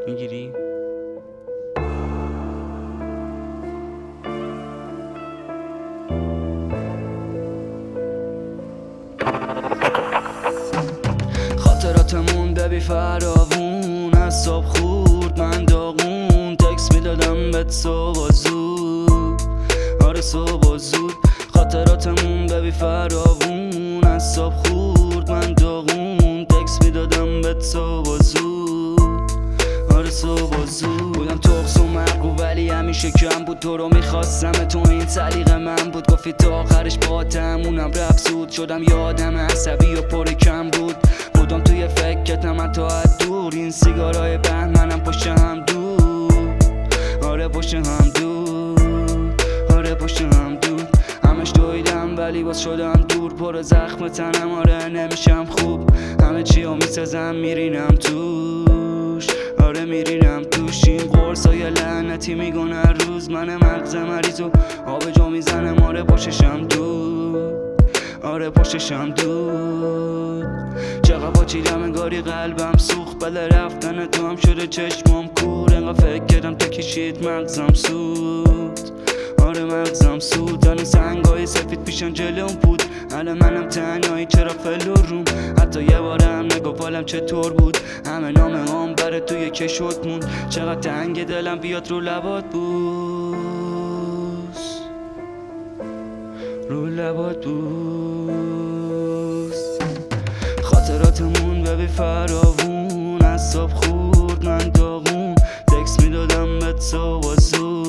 میگیری؟ خاطراتمون ببی فراوون، از صبح خورد من داغون، تکس میدادم بهت صبح زود، آره صبح زود. خاطراتمون ببی فراوون، از صبح خورد من داغون، تکس میدادم بهت صبح زود، آره صبح زود. بودم تقص و مرگو ولی همیشه کم بود، تو رو میخواستم تو این سلیق من بود. گفتی تا آخرش با تمونم رفت زود، شدم یادم عصبی و پر کم بود. بودم توی فکرتم حتی از دور، این سیگارای بهمنم پشت هم دور، آره پشت هم دور، آره پشت هم دور. همش دویدم ولی باز شدم دور، پر زخم تنم آره نمیشم خوب. همه چیو میسازم میرینم توش، آره میرینم توش. این قرصای لعنتی میگن هر روز من مغز مریض و آب جا میزنم، آره پشتشم دور، آره پشتشم دور. چقدر باچیدم انگاری قلبم سوخت، بله رفتن تو هم شده چشمام کور. انقدر فکر کردم تا کشید مغزم سود، آره مغزم سود. الان سنگای سفید پیشم جلوم بود، الان منم تنهایی چرا فلو روم. حتی یه بارم نگفت حالم چطور بود، همه نامه هم بره توی کشوت موند. چقدر تنگ دلم بیاد رو لبات بوس، رو لبات بوس. خاطراتمون ببی فراوون، از صبح خورد من داغون، تکس میدادم بهت صبح زود.